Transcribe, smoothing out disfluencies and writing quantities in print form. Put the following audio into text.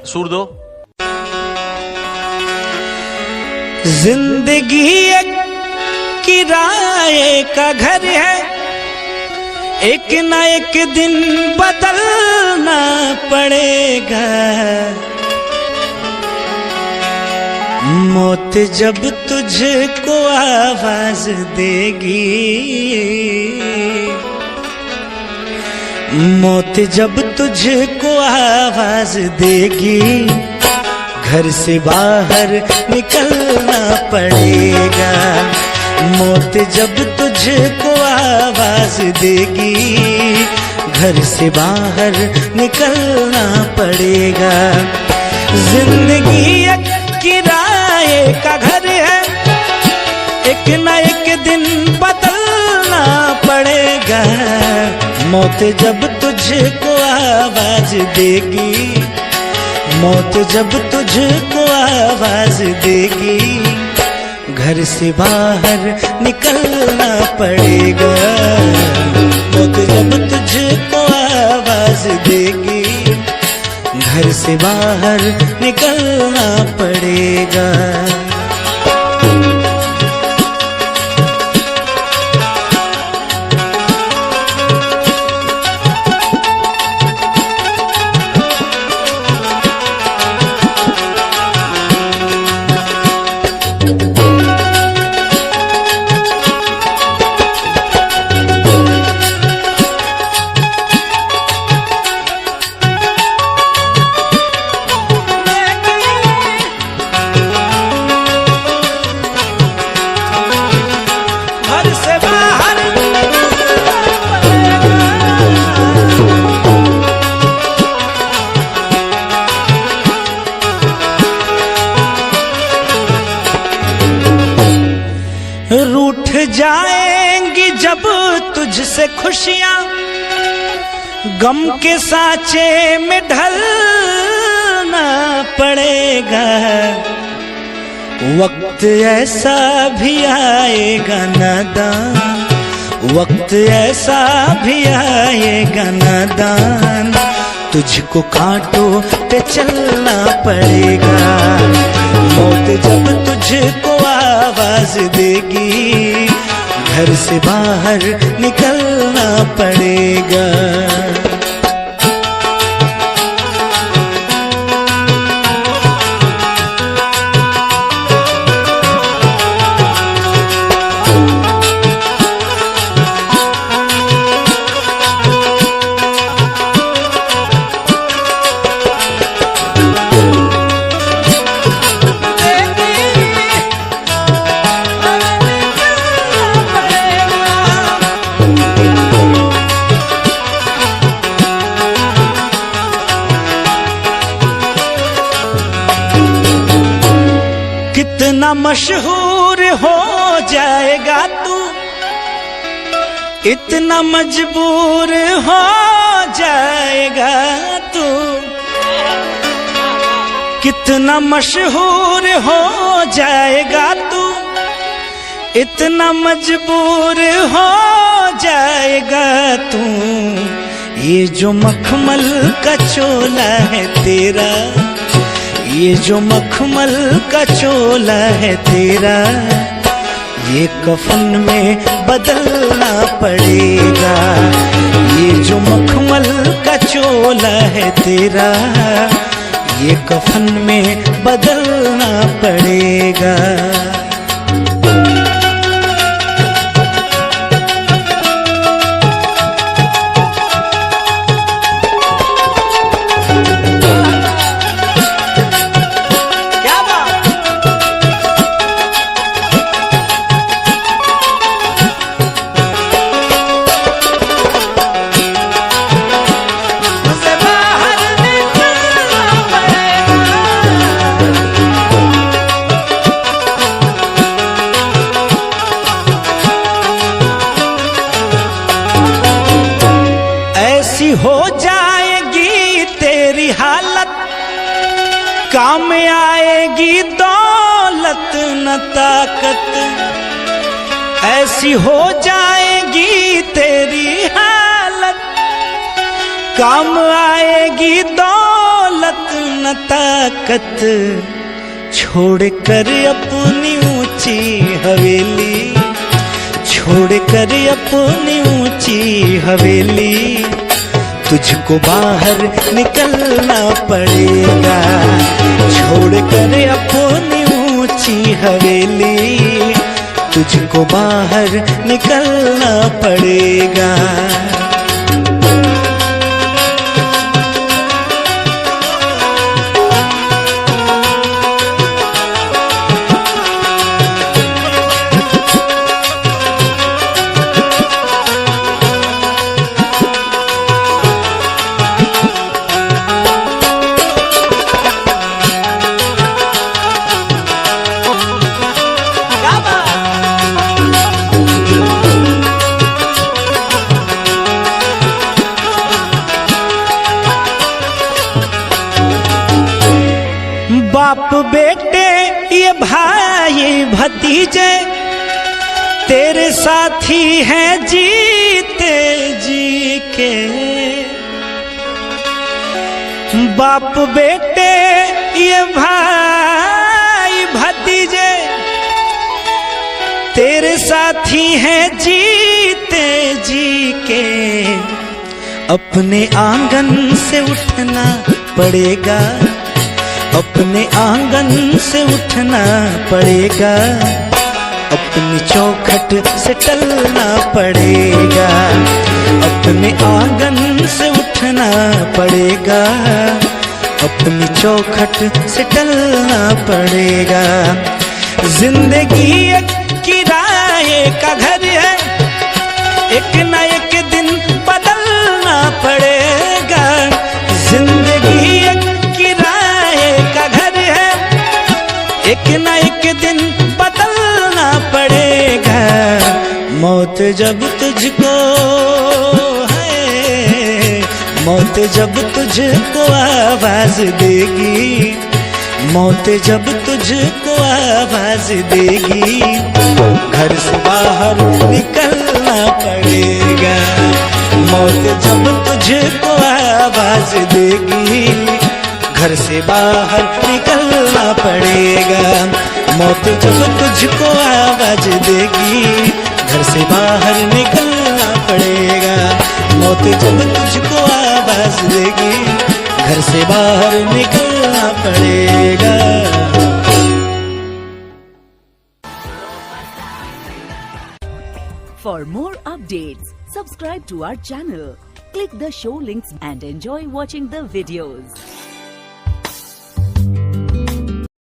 सुर दो। जिंदगी एक किराए का घर है, एक ना एक दिन बदलना पड़ेगा। मौत जब तुझको आवाज देगी, मौत जब तुझको आवाज देगी, घर से बाहर निकलना पड़ेगा। मौत जब तुझको आवाज देगी, घर से बाहर निकलना पड़ेगा। जिंदगी एक किराए का घर है, एक ना एक दिन बदलना पड़ेगा। मौत जब तुझको आवाज देगी, मौत जब तुझको आवाज देगी, घर से बाहर निकलना पड़ेगा। मौत जब तुझको आवाज देगी, घर से बाहर निकलना पड़ेगा। रूठ जाएंगी जब तुझसे खुशियां, गम के सांचे में ढलना पड़ेगा। वक्त ऐसा भी आएगा नादान, वक्त ऐसा भी आएगा नादान, तुझको कांटों पे चलना पड़ेगा। मौत जब तुझको आवाज देगी, घर से बाहर निकलना पड़ेगा। कितना मशहूर हो जाएगा तू, इतना मजबूर हो जाएगा तू। कितना मशहूर हो जाएगा तू, इतना मजबूर हो जाएगा तू। ये जो मखमल का चोला है तेरा, ये जो मखमल का चोला है तेरा, ये कफन में बदलना पड़ेगा। ये जो मखमल का चोला है तेरा, ये कफन में बदलना पड़ेगा। हो जाएगी तेरी हालत, काम आएगी दौलत न ताकत। ऐसी हो जाएगी तेरी हालत, काम आएगी दौलत न न ताकत, छोड़ कर अपनी ऊंची हवेली, छोड़ कर अपनी ऊंची हवेली, तुझको बाहर निकलना पड़ेगा। छोड़ कर अपनी ऊंची हवेली, तुझको बाहर निकलना पड़ेगा। बाप बेटे ये भाई भतीजे तेरे साथी हैं जीते जी के। बाप बेटे ये भाई भतीजे तेरे साथी हैं जीते जी के। अपने आंगन से उठना पड़ेगा, अपने आंगन से उठना पड़ेगा, अपनी चौखट से टलना पड़ेगा। अपने आंगन से उठना पड़ेगा, अपनी चौखट से टलना पड़ेगा। जिंदगी एक किराए का घर है, एक न एक दिन बदलना पड़ेगा। जिंदगी एक किराए का घर है, एक न एक दिन बदलना पड़ेगा। मौत जब तुझको है, मौत जब तुझको आवाज देगी, मौत जब तुझको आवाज देगी, घर से बाहर निकलना पड़ेगा। मौत जब तुझको आवाज देगी, घर से बाहर निकलना पड़ेगा। मौत जब तुझको आवाज देगी, घर से बाहर निकलना पड़ेगा। मौत जब तुझको आवाज देगी, घर से बाहर निकलना पड़ेगा। For more updates, subscribe to our channel, click the show links and enjoy watching the videos.